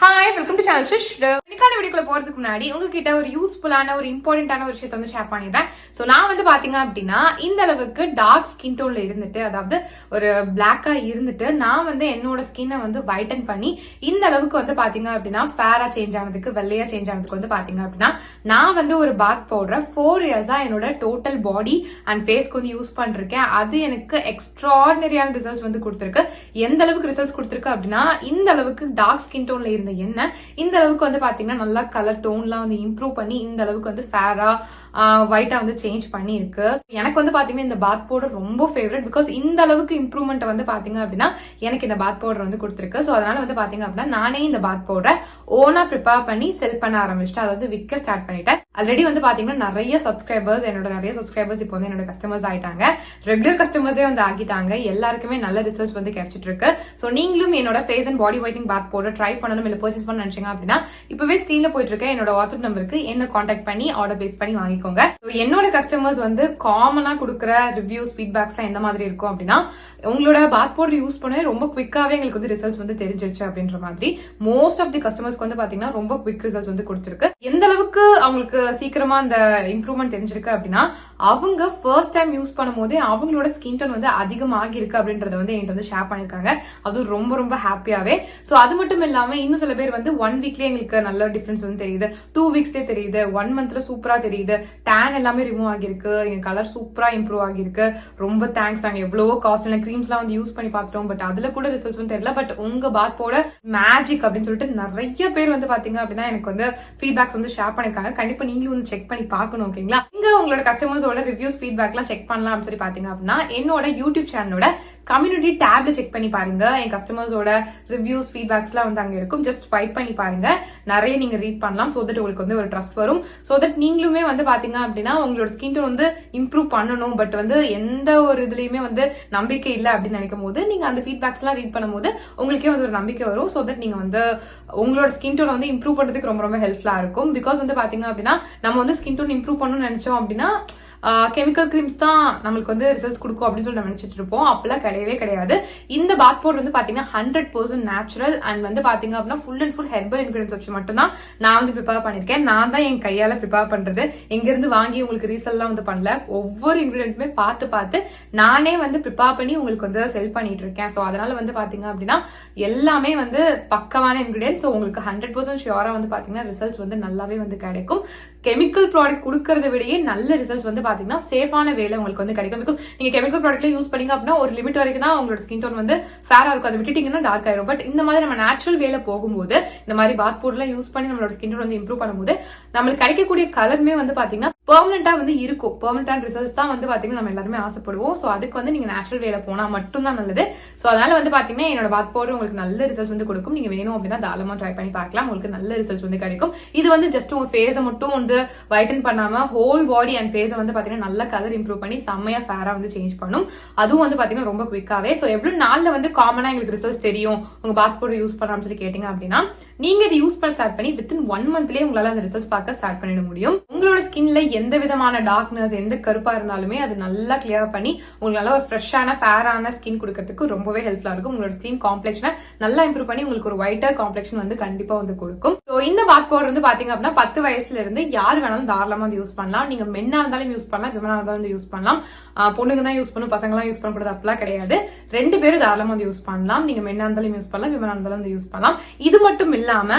Hi, welcome to channel Shish. இன்னைக்கான வீடியோக்குள்ள போறதுக்கு முன்னாடி உங்ககிட்ட ஒரு யூஸ்ஃபுல்லான ஒரு இம்பார்ட்டன்டான ஒரு விஷயத்தை வந்து ஷேர் பண்ணிடுறேன். சோ நான் வந்து பாத்தீங்க அப்படின்னா இந்த அளவுக்கு டார்க் ஸ்கின் டோன்ல இருந்துட்டு, அதாவது ஒரு பிளாக்கா இருந்துட்டு நான் வந்து என்னோட ஸ்கின்னை வந்து வைட்டன் பண்ணி இந்த அளவுக்கு வந்து பாத்தீங்க அப்படின்னா ஃபேரா சேஞ்ச் ஆனதுக்கு, வெள்ளையா சேஞ்ச் ஆனதுக்கு வந்து பாத்தீங்க அப்படின்னா நான் வந்து ஒரு பாத் பவுடர் 4 இயர்ஸா என்னோட டோட்டல் பாடி அண்ட் ஃபேஸ்க்கு வந்து யூஸ் பண்ணிருக்கேன். அது எனக்கு எக்ஸ்ட்ராடினரியான ரிசல்ட்ஸ் வந்து கொடுத்துருக்கு. எந்த அளவுக்கு ரிசல்ட்ஸ் கொடுத்துருக்கு அப்படின்னா இந்த அளவுக்கு டார்க் ஸ்கின் டோன்ல இருந்த என்ன இந்த அளவுக்கு வந்து பாத்தீங்கன்னா நல்லா கலர் டோன்லாம் வந்து இம்ப்ரூவ் பண்ணி இந்த அளவுக்கு வந்து ஃபேரா ஒயிட்டா வந்து சேஞ்ச் பண்ணி இருக்கு. எனக்கு வந்து பாத்தீங்கன்னா இந்த பாத் பவுடர் ரொம்ப ஃபேவரட். பிகாஸ் இந்த அளவுக்கு இம்ப்ரூவ்மெண்ட் வந்து பாத்தீங்க அப்படின்னா எனக்கு இந்த பாத் பவுடர் வந்து கொடுத்துருக்கு. சோ அதனால வந்து பாத்தீங்க அப்படின்னா நானே இந்த பாத் பவுடரை ஓனா ப்ரிப்பேர் பண்ணி செல் பண்ண ஆரம்பிச்சிட்டேன். அதாவது விற்க ஸ்டார்ட் பண்ணிட்டேன். ஆல்ரெடி வந்து பாத்தீங்கன்னா நிறைய சப்ஸ்கிரைபர்ஸ் இப்போ வந்து என்னோட கஸ்டமர்ஸ் ஆயிட்டாங்க. ரெகுலர் கஸ்டமர்ஸே வந்து ஆகிட்டாங்க. எல்லாருக்குமே நல்ல ரிசல்ட்ஸ் வந்து கிடைச்சிட்டு இருக்கு. சோ நீங்களும் என்னோட face and body whitening bath powder try பண்ணணும் இல்ல பர்ச்சேஸ் பண்ண நினைச்சீங்க அப்படின்னா இப்பவே ஸ்கிரீன்ல போயிட்டு இருக்க என்னோட வாட்ஸ்அப் நம்பருக்கு என்ன கான்டாக்ட் பண்ணி ஆர்டர் பேஸ் பண்ணி வாங்கிக்கோங்க. என்னோட கஸ்டமர்ஸ் வந்து காமனா கொடுக்குற ரிவ்யூஸ் ஃபீட்பேக்ஸ் எந்த மாதிரி இருக்கும் அப்படின்னா, உங்களோட பாத் பவுடர் யூஸ் பண்ண ரொம்ப குவிக்காவே எங்களுக்கு வந்து ரிசல்ட்ஸ் வந்து தெரிஞ்சிருச்சு அப்படின்ற மாதிரி மோஸ்ட் ஆஃப் தி கஸ்டமர்ஸ்க்கு வந்து பாத்தீங்கன்னா ரொம்ப குவிக் ரிசல்ட்ஸ் வந்து கொடுத்திருக்கு. எந்த அளவுக்கு அவங்களுக்கு சீக்கிரமா அந்த இம்ப்ரூவ்மெண்ட் தெரிஞ்சிருக்கு அப்படின்னா, அவங்க ஃபர்ஸ்ட் டைம் யூஸ் பண்ணும் போதே அவங்களோட ஸ்கின் டோன் வந்து அதிகமாகி இருக்கு அப்படின்றத வந்து என்கிட்ட வந்து ஷேர் பண்ணிருக்காங்க. அது ரொம்ப ரொம்ப ஹாப்பியாவே. சோ அது மட்டும் இல்லாம இன்னும் சில பேர் வந்து 1 வீக்லயே எங்களுக்கு நல்ல டிஃபரன்ஸ் வந்து தெரியுது, 2 வீக்ஸ்லயே தெரியுது, 1 மந்த்ல சூப்பரா தெரியுது, டேன் எல்லாமே ரிமூவ் ஆகிருக்கு, என் கலர் சூப்பரா இம்ப்ரூவ் ஆகிருக்கு, ரொம்ப தேங்க்ஸ். நாங்க எவ்வளவோ காஸ்ட்லியான கிரீம்ஸ் எல்லாம் வந்து யூஸ் பண்ணி பார்த்துட்டோம், பட் அதுல கூட ரிசல்ட்ஸ் வந்து தெரியல. பட் உங்க பாத் பவுடர் மேஜிக் அப்படின்னு சொல்லிட்டு நிறைய பேர் வந்து பாத்தீங்க அப்படின்னா எனக்கு வந்து ஃபீட்பேக்ஸ் வந்து ஷேர் பண்ணிருக்காங்க. கண்டிப்பா நீங்களும் வந்து செக் பண்ணி பார்க்கணும். ஓகேங்களா? இங்க உங்களோட கஸ்டமர்ஸோட ரிவ்யூஸ் ஃபீட்பேக் எல்லாம் செக் பண்ணலாம் அப்படின்னு சொல்லி பாத்தீங்க அப்படின்னா என்னோட யூடியூப் சேனலோட கம்யூனிட்டி டேப்ல செக் பண்ணி பாருங்க. என் கஸ்டமர்ஸோட ரிவ்யூஸ் ஃபீட்பேக்ஸ் எல்லாம் வந்து அங்க இருக்கும். ஜஸ்ட் ஸ்வைப் பண்ணி பாருங்க. நிறைய நீங்க ரீட் பண்ணலாம். சோ தட் உங்களுக்கு வந்து ஒரு ட்ரஸ்ட் வரும். சோ தட் நீங்களுமே வந்து பாத்தீங்க அப்படின்னா உங்களோட ஸ்கின் டோன் வந்து இம்ப்ரூவ் பண்ணணும், பட் வந்து எந்த ஒரு இதுலயுமே வந்து நம்பிக்கை இல்லை அப்படின்னு நினைக்கும் போது நீங்க அந்த ஃபீட்பேக்ஸ் எல்லாம் ரீட் பண்ணும்போது உங்களுக்கே வந்து ஒரு நம்பிக்கை வரும். சோ தட் நீங்க வந்து உங்களோட ஸ்கின் டோன் வந்து இம்ப்ரூவ் பண்றதுக்கு ரொம்ப ரொம்ப ஹெல்ப்ஃபுல்லா இருக்கும். பிகாஸ் வந்து பாத்தீங்க அப்படின்னா நம்ம வந்து ஸ்கின் டோன் இம்ப்ரூவ் பண்ணணும்னு நினைச்சோம் அப்படின்னா கெமிக்கல் கிரீம்ஸ் தான் நம்மளுக்கு வந்து ரிசல்ட்ஸ் கொடுக்கும் அப்படின்னு சொல்லி நினைச்சிட்டு இருப்போம். அப்பெல்லாம் கிடையவே கிடையாது. இந்த பாத் பவுடர் வந்து பாத்தீங்கன்னா 100% நேச்சுரல் அண்ட் வந்து பாத்தீங்க அப்படின்னா full and full herbal ingredients வச்சு மட்டும் தான் நான் வந்து ப்ரிப்பேர் பண்ணிருக்கேன். நான் தான் என் கையால ப்ரிப்பேர் பண்றது. எங்க இருந்து வாங்கி உங்களுக்கு ரீசெல் எல்லாம் வந்து பண்ணல. ஒவ்வொரு இன்கிரியன்ட்டுமே பார்த்து நானே வந்து ப்ரிப்பேர் பண்ணி உங்களுக்கு வந்து செல் பண்ணிட்டு இருக்கேன். சோ அதனால வந்து பாத்தீங்க அப்படின்னா எல்லாமே வந்து பக்கமான இன்கிரியன்ஸ். உங்களுக்கு 100% ஷியோரா வந்து பாத்தீங்கன்னா ரிசல்ட்ஸ் வந்து நல்லாவே வந்து கிடைக்கும். கெமிக்கல் ப்ராடக்ட் கொடுக்கறத விடையே நல்ல ரிசல்ட்ஸ் வந்து பாத்தீங்கன்னா சேஃபான வேலை உங்களுக்கு வந்து கிடைக்கும். பிகாஸ் நீங்க கெமிக்கல் ப்ராடக்ட்ல யூஸ் பண்ணீங்க அப்படின்னா ஒரு லிமிட் வரைக்கும் தான் உங்களோட ஸ்கின் டோன் வந்து ஃபேரா இருக்கும். அதை விட்டுட்டீங்கன்னா டார்க் ஆயிரும். பட் இந்த மாதிரி நம்ம நேச்சுரல் வேலை போகும்போது இந்த மாதிரி பாத் பவுடர்லாம் யூஸ் பண்ணி நம்மளோட ஸ்கின் டோன் வந்து இம்ப்ரூவ் பண்ணும்போது நம்மளுக்கு கிடைக்கக்கூடிய கலருமே வந்து பாத்தீங்கன்னா பெர்மனண்டா வந்து இருக்கும். பெர்மனண்டான ரிசல்ட்ஸ் தான் வந்து பாத்தீங்கன்னா நம்ம எல்லாருமே ஆசைப்படுவோம். சோ அதுக்கு வந்து நீங்க நேச்சுரல் வேலை போனா மட்டும் தான் நல்லது. சோ அதனால வந்து பாத்தீங்கன்னா என்னோட பாத் பவுடர் உங்களுக்கு நல்ல ரிசல்ட்ஸ் வந்து கொடுக்கும். நீங்க வேணும் அப்படின்னா தாராளமா ட்ரை பண்ணி பார்க்கலாம். உங்களுக்கு நல்ல ரிசல்ட்ஸ் வந்து கிடைக்கும். இது வந்து ஜஸ்ட் உங்க ஃபேஸை மட்டும் வந்து வைட்டன் பண்ணாம ஹோல் பாடி அண்ட் ஃபேஸை வந்து பாத்தீங்கன்னா நல்ல கலர் இம்ப்ரூவ் பண்ணி செம்மையா ஃபேரா வந்து சேஞ்ச் பண்ணும். அதுவும் வந்து பாத்தீங்கன்னா ரொம்ப குவிக்காவே. சோ எவ்வளவு நாள்ல வந்து காமனா எங்களுக்கு ரிசல்ட்ஸ் தெரியும் உங்க பாத் பவுடர் யூஸ் பண்ணலாம்னு சொல்லி கேட்டீங்க அப்படின்னா நீங்க இதை யூஸ் பண்ண ஸ்டார்ட் பண்ணி வித்தின் 1 மந்த்லயே உங்களால அந்த ரிசல்ட்ஸ் பார்க்க ஸ்டார்ட் பண்ணிட முடியும். உங்களோட ஸ்கின்ல எந்த விதமான டார்க்னஸ், எந்த கருப்பா இருந்தாலுமே அது நல்லா கிளியர் பண்ணி உங்களுக்கு ஒரு ஃப்ரெஷ்ஷான ஃபேரான ஸ்கின் கொடுக்கறதுக்கு ரொம்பவே ஹெல்ப்ஃபுல்லா இருக்கும். உங்களோட ஸ்கின் காம்ப்ளெக்ஷனை நல்லா இம்ப்ரூவ் பண்ணி உங்களுக்கு ஒரு ஒயிட்டர் காம்ப்ளெக்ஷன் வந்து கண்டிப்பா வந்து கொடுக்கும். சோ இந்த பாத் பவுடர் வந்து பாத்தீங்க அப்படின்னா 10 வயசுல இருந்து யார் வேணாலும் தாராளமா வந்து யூஸ் பண்ணலாம். நீங்க மென்னா இருந்தாலும் யூஸ் பண்ணலாம், விமனா இருந்தாலும் வந்து யூஸ் பண்ணலாம். பொண்ணுங்க தான் யூஸ் பண்ணும், பசங்க எல்லாம் யூஸ் பண்ணக்கூடாது அப்படிலாம் கிடையாது. 2 பேரும் தாராளமா வந்து யூஸ் பண்ணலாம். நீங்க மென்னா இருந்தாலும் யூஸ் பண்ணலாம், விமனா இருந்தாலும் வந்து யூஸ் பண்ணலாம். இது மட்டும் இல்லாம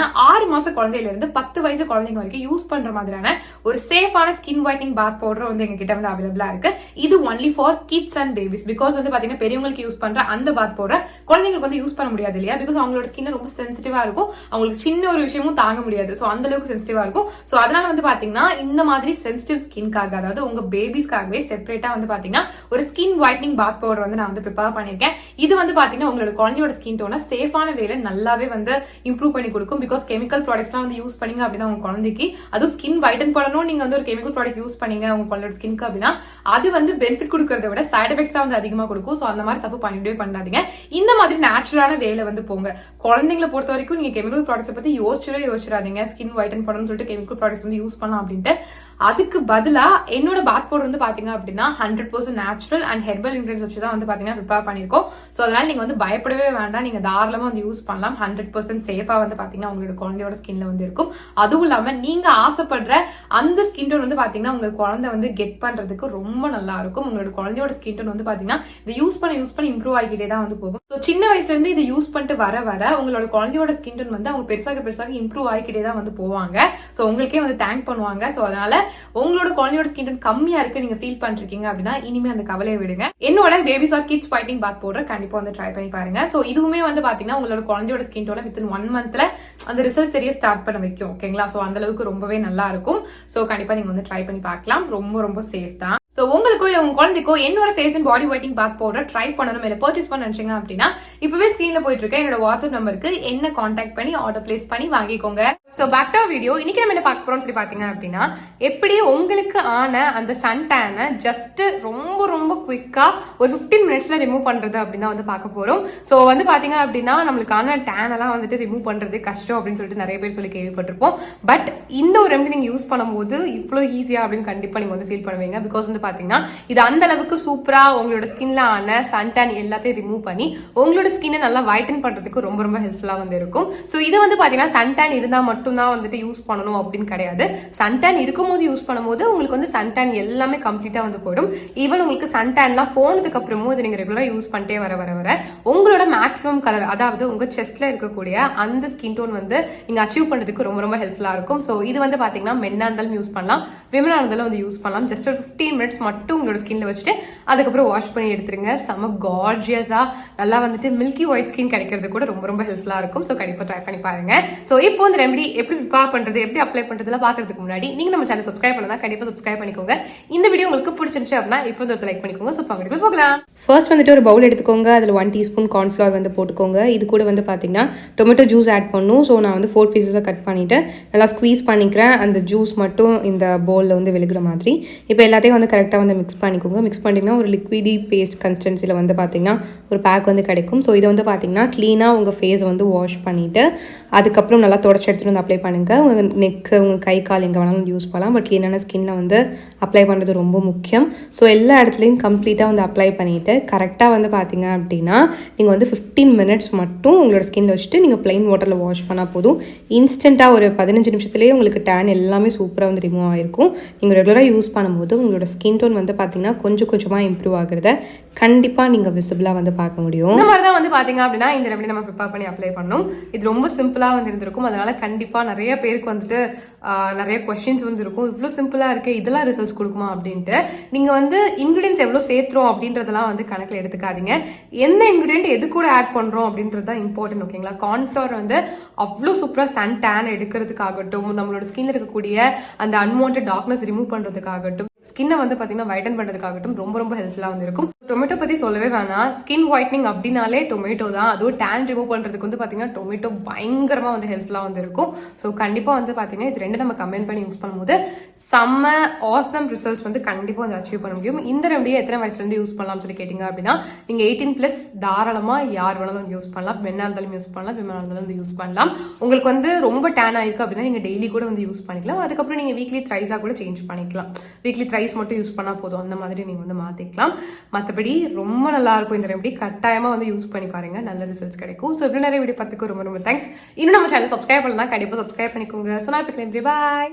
6 மாச குழந்தையில இருந்து 10 வயசு குழந்தைங்க வரைக்கும் யூஸ் பண்ற மாதிரியான ஒரு சேஃபான ஸ்கின் ஒயிட்னிங் பாத் பவுடர் வந்து எங்க கிட்ட வந்து அவைலபிளா இருக்கு. இது only for kids and babies. Because வந்து பாத்தீங்கன்னா பெரியவங்களுக்கு யூஸ் பண்ற அந்த பாத் பவுடர் குழந்தைங்களுக்கு வந்து யூஸ் பண்ண முடியாது இல்லையா? பிகாஸ் அவங்களோட ஸ்கின் ரொம்ப சென்சிட்டிவா இருக்கும். அவங்களுக்கு சின்ன ஒரு விஷயமும் தாங்க முடியாது. சோ அந்த அளவுக்கு சென்சிட்டிவா இருக்கும். சோ அதனால வந்து பாத்தீங்கன்னா இந்த மாதிரி சென்சிட்டிவ் ஸ்கின்காக, அதாவது உங்க பேபிஸ்க்காகவே செப்பரேட்டா வந்து பாத்தீங்கன்னா ஒரு ஸ்கின் ஒயிட்னிங் பாத் பவுடர் வந்து நான் வந்து ப்ரிப்பேர் பண்ணிருக்கேன். இது வந்து பாத்தீங்கன்னா உங்களோட குழந்தையோட ஸ்கின் டோனை சேஃபான வேலை நல்லாவே வந்து இம்ப்ரூவ் பண்ணி கொடுக்கும். பிகாஸ் கெமிக்கல் ப்ராடக்ட்ஸ்லாம் வந்து யூஸ் பண்ணீங்க அப்படின்னா உங்க குழந்தைக்கு அதுவும் ஸ்கின் வைட்டன் பண்ணணும். நீங்க வந்து ஒரு கெமிக்கல் ப்ராடக்ட் யூஸ் பண்ணீங்க உங்க குழந்தையோட ஸ்கின்க்கு அப்படின்னா அது வந்து பெனிஃபிட் கொடுக்கறத விட சைட் எஃபெக்ட்ஸ் தான் வந்து அதிகமா கொடுக்கும். சோ அந்த மாதிரி தப்பு பண்ணிட்டே பண்ணாதீங்க. இந்த மாதிரி நேச்சுரலான வேலை வந்து போங்க. குழந்தைங்களை பொறுத்த வரைக்கும் நீங்க கெமிக்கல் ப்ராடக்ட்ஸ் பத்தி யோசிச்சிடாதீங்க. ஸ்கின் வைட்டன் பண்ணணும்னு சொல்லிட்டு கெமிக்கல் ப்ராடக்ட்ஸ் வந்து யூஸ் பண்ணலாம் அப்படின்ட்டு அதுக்கு பதிலா என்னோட பாத் பவுடர் வந்து பாத்தீங்க அப்படின்னா 100% நேச்சுரல் அண்ட் ஹெர்பல் இன்கிரிடியன்ஸ் வச்சு தான் வந்து பாத்தீங்கன்னா ப்ரிப்பேர் பண்ணிருக்கோம். சோ அதனால நீங்க வந்து பயப்படவே வேண்டாம், நீங்க தாராளமா வந்து யூஸ் பண்ணலாம். 100% சேஃபா வந்து பாத்தீங்கன்னா உங்களோட குழந்தையோட ஸ்கின்ல வந்து இருக்கும். அதுவும் இல்லாம நீங்க ஆசைப்படுற அந்த ஸ்கின் டோன் வந்து பாத்தீங்கன்னா உங்க குழந்தை வந்து கெட் பண்றதுக்கு ரொம்ப நல்லா இருக்கும். உங்களோட குழந்தையோட ஸ்கின் டோன் வந்து பாத்தீங்கன்னா இதை யூஸ் பண்ண இம்ப்ரூவ் ஆகிட்டே தான் வந்து போகும். சோ சின்ன வயசுல இருந்து இதை யூஸ் பண்ணிட்டு வர உங்களோட குழந்தையோட ஸ்கின் டோன் வந்து அவங்க பெருசாக இம்ப்ரூவ் ஆகிக்கிட்டே தான் வந்து போவாங்க. சோ உங்களுக்கே வந்து தேங்க் பண்ணுவாங்க. சோ அதனால உங்களோட குழந்தையோட ஸ்கின் டோன் கம்மியா இருக்கு நீங்க ஃபீல் பண்ணிருக்கீங்க அப்படின்னா இனிமே அந்த கவலையை விடுங்க. என்னோட babies or kids fighting bath powder கண்டிப்பா வந்து ட்ரை பண்ணி பாருங்க. சோ இதுவுமே வந்து பாத்தீங்கன்னா உங்களோட குழந்தையோட ஸ்கின் டோனை வித்தின் 1 மந்த்ல அந்த ரிசல்ட் சரியா ஸ்டார்ட் பண்ண வைக்கும். ஓகேங்களா? சோ அந்த அளவுக்கு ரொம்பவே நல்லா இருக்கும். சோ கண்டிப்பா நீங்க வந்து ட்ரை பண்ணி பார்க்கலாம். ரொம்ப சேஃப் தான். சோ உங்களுக்கோ இல்ல உங்க குழந்தைக்கோ என்னோட face and body whitening bath powder try பண்ணணும் இல்ல பர்ச்சேஸ் பண்ண நினைச்சீங்க அப்படின்னா இப்பவே ஸ்கிரீன்ல போயிட்டு இருக்க என்னோட வாட்ஸ்அப் நம்பருக்கு என்ன கான்டாக்ட் பண்ணி ஆர்டர் பிளேஸ் பண்ணி வாங்கிக்கோங்க. So back to video. இன்னைக்கு நம்ம என்ன பார்க்க போறோம்னு சொல்லி பாத்தீங்க அப்படின்னா எப்படி உங்களுக்கு ஆன அந்த சன் டேனை ஜஸ்ட் ரொம்ப குவிக்கா ஒரு 15 மினிட்ஸ்ல ரிமூவ் பண்றது அப்படின்னு வந்து பார்க்க போறோம். சோ வந்து பாத்தீங்க அப்படின்னா நம்மளுக்கான டேன் எல்லாம் வந்துட்டு ரிமூவ் பண்றது கஷ்டம் அப்படின்னு சொல்லிட்டு நிறைய பேர் சொல்லி கேள்விப்பட்டிருப்போம். பட் இந்த ஒரு ரெமெடி நீங்க யூஸ் பண்ணும்போது இவ்வளவு ஈஸியா அப்படின்னு கண்டிப்பா நீங்க வந்து ஃபீல் பண்ணுவீங்க. பிகாஸ் வந்து பாத்தீங்கன்னா இது அந்த அளவுக்கு சூப்பரா உங்களோட ஸ்கின்ல ஆன சன்டான் எல்லாத்தையும் ரிமூவ் பண்ணி உங்களோட ஸ்கின்னை நல்லா வைட்டன் பண்றதுக்கு ரொம்ப ஹெல்ப்ஃபுல்லா வந்து இருக்கும். சோ இது வந்து பாத்தீங்கன்னா சன்டான் இருந்தா மட்டும்தான் வந்துட்டு யூஸ் பண்ணணும் அப்படின்னு கிடையாது. சன்டான் இருக்கும்போது யூஸ் பண்ணும்போது உங்களுக்கு வந்து சன்டான் எல்லாமே கம்ப்ளீட்டா வந்து போயிடும். ஈவன் உங்களுக்கு சன்டான்லாம் போனதுக்கு அப்புறமும் இதை நீங்க ரெகுலரா யூஸ் பண்ணிட்டே வர உங்களோட மேக்ஸிமம் கலர், அதாவது உங்க செஸ்ட்ல இருக்கக்கூடிய அந்த ஸ்கின் டோன் வந்து நீங்க அச்சீவ் பண்றதுக்கு ரொம்ப ஹெல்ப்ஃபுல்லா இருக்கும். சோ இது வந்து பாத்தீங்கன்னா மென்னா இருந்தாலும் யூஸ் பண்ணலாம், விமனா இருந்தாலும் வந்து யூஸ் பண்ணலாம். ஜஸ்ட் ஒரு 15 மினிட்ஸ் மட்டும் உங்களோட ஸ்கின்ல வச்சுட்டு அதுக்கப்புறம் வாஷ் பண்ணி எடுத்துருங்க. செம கார்ஜியஸா நல்லா வந்துட்டு மில்கி ஒயிட் ஸ்கின் கிடைக்கிறது கூட ரொம்ப ஹெல்ப்ஃபுல்லா இருக்கும். சோ கண்டிப்பா ட்ரை பண்ணி பாருங்க. சோ இப்போ இந்த ரெமெடி எப்படி ப்ரிப்பேர் பண்றது, எப்படி அப்ளை பண்றதுலாம் பாக்குறதுக்கு முன்னாடி நீங்க நம்ம சேனல் சப்ஸ்கிரைப் பண்ணா கண்டிப்பா சப்ஸ்கிரைப் பண்ணிக்கோங்க. இந்த வீடியோ உங்களுக்கு பிடிச்சிருந்துச்சு அப்படின்னா இப்போ வந்து லைக் பண்ணிக்கோங்க. சோ வாங்க போகலாம். ஃபர்ஸ்ட் வந்துட்டு ஒரு பவுல் எடுத்துக்கோங்க. அதில் 1 டீஸ்பூன் கார்ன்ஃப்ளவர் வந்து போட்டுக்கோங்க. இது கூட வந்து பார்த்தீங்கன்னா டொமேட்டோ ஜூஸ் ஆட் பண்ணும். ஸோ நான் வந்து 4 பீசஸாக கட் பண்ணிவிட்டு நல்லா ஸ்குவீஸ் பண்ணிக்கிறேன். அந்த ஜூஸ் மட்டும் இந்த பவுலில் வந்து விழுகிற மாதிரி. இப்போ எல்லாத்தையும் வந்து கரெக்டாக வந்து மிக்ஸ் பண்ணிக்கோங்க. மிக்ஸ் பண்ணிங்கன்னா ஒரு லிக்விடி பேஸ்ட் கன்சிஸ்டன்சியில் வந்து பார்த்தீங்கன்னா ஒரு பேக் வந்து கிடைக்கும். ஸோ இதை வந்து பார்த்தீங்கன்னா க்ளீனாக உங்கள் ஃபேஸை வந்து வாஷ் பண்ணிவிட்டு அதுக்கப்புறம் நல்லா தொடச்சி எடுத்துகிட்டு வந்து அப்ளை பண்ணுங்கள். உங்கள் நெக்கு, உங்கள் கை கால் எங்கே வேணாலும் யூஸ் பண்ணலாம். பட் க்ளீனான ஸ்கின்னில் வந்து அப்ளை பண்ணுறது ரொம்ப முக்கியம். ஸோ எல்லா இடத்துலையும் கம்ப்ளீட்டாக வந்து அப்ளை பண்ணிவிட்டு கரெக்டாக வந்து பார்த்தீங்க அப்படின்னா நீங்கள் வந்து 15 மினிட்ஸ் மட்டும் உங்களோட ஸ்கின்ல வச்சுட்டு நீங்கள் பிளைன் வாட்டரில் வாஷ் பண்ணால் போதும். இன்ஸ்டண்ட்டாக ஒரு 15 நிமிஷத்துலேயே உங்களுக்கு டேன் எல்லாமே சூப்பராக வந்து ரிமூவ் ஆகிருக்கும். நீங்கள் ரெகுலராக யூஸ் பண்ணும்போது உங்களோட ஸ்கின் டோன் வந்து பார்த்தீங்கன்னா கொஞ்சமாக இம்ப்ரூவ் ஆகுறத கண்டிப்பாக நீங்கள் விசிபிளாக வந்து பார்க்க முடியும். இந்த மாதிரி தான் வந்து பார்த்தீங்க அப்படின்னா இந்த ரெமெடி நம்ம ப்ரிப்பேர் பண்ணி அப்ளை பண்ணணும். இது ரொம்ப சிம்பிளாக வந்து இருந்திருக்கும். அதனால கண்டிப்பாக நிறைய பேருக்கு வந்துட்டு நிறைய கொஸ்டின்ஸ் வந்து இருக்கும். இவ்வளோ சிம்பிளாக இருக்குது, இதெல்லாம் ரிசல்ட்ஸ் கொடுக்குமா அப்படின்ட்டு. நீங்கள் வந்து இன்க்ரீடியன்ஸ் எவ்வளோ சேர்த்துறோம் அப்படின்றதெல்லாம் வந்து கணக்கில் எடுத்துக்காதீங்க. எந்த இன்க்ரீடியன்ட் எது கூட ஆட் பண்ணுறோம் அப்படின்றது தான் இம்பார்ட்டன்ட். ஓகேங்களா? கார்ன்ஃப்ளவர் வந்து அவ்வளோ சூப்பராக சன் டேன் எடுக்கிறதுக்காகட்டும், நம்மளோட ஸ்கின்ல இருக்கக்கூடிய அந்த அன்வான்ட் டார்க்னஸ் ரிமூவ் பண்ணுறதுக்காகட்டும், ஸ்கின்னை வந்து பார்த்தீங்கன்னா வைட்டன் பண்ணுறதுக்காகட்டும் ரொம்ப ஹெல்ப்ஃபுல்லாக வந்து இருக்கும். டொமேட்டோ பற்றி சொல்லவே வேணாம். ஸ்கின் ஒயிட்னிங் அப்படின்னாலே டொமேட்டோ தான். அதுவும் டேன் ரிமூவ் பண்ணுறதுக்கு வந்து பார்த்தீங்கன்னா டொமேட்டோ பயங்கரமாக வந்து ஹெல்ப்ஃபுல்லாக வந்து இருக்கும். ஸோ கண்டிப்பாக வந்து பார்த்தீங்கன்னா இது ரெண்டு நம்ம கம்பைன் பண்ணி யூஸ் பண்ணும்போது செம்ம ஆசம் ரிசல்ட்ஸ் வந்து கண்டிப்பாக வந்து அச்சீவ் பண்ண முடியும். இந்த ரெமடியை எத்தனை வயசுலேருந்து யூஸ் பண்ணலாம்னு சொல்லி கேட்டிங்க அப்படின்னா நீங்கள் 18+ தாராளமாக யார் வேணாலும் வந்து யூஸ் பண்ணலாம். மென்னா இருந்தாலும் யூஸ் பண்ணலாம், விமனா இருந்தாலும் வந்து யூஸ் பண்ணலாம். உங்களுக்கு வந்து ரொம்ப டேன் ஆயிருக்கு அப்படின்னா நீங்கள் டெய்லி கூட வந்து யூஸ் பண்ணிக்கலாம். அதுக்கப்புறம் நீங்கள் வீக்லி த்ரைஸாக கூட சேஞ்ச் பண்ணிக்கலாம். வீக்லி த்ரைஸ் மட்டும் யூஸ் பண்ணால் போதும், அந்த மாதிரி நீங்கள் வந்து மாற்றிக்கலாம். மற்றபடி ரொம்ப நல்லா இருக்கும் இந்த ரெமடி. கட்டாயமாக வந்து யூஸ் பண்ணி பாருங்க, நல்ல ரிசல்ட்ஸ் கிடைக்கும். ஸோ இவ்வளோ நிறைய வீடியோ பார்த்துக்கு ரொம்ப தேங்க்ஸ். இன்னும் நம்ம சேனல் சப்ஸ்கிரைப் பண்ணலாம், கண்டிப்பாக சப்ஸ்கிரைப் பண்ணிக்கோங்க. ஸோ நான் இப்போ பாய்.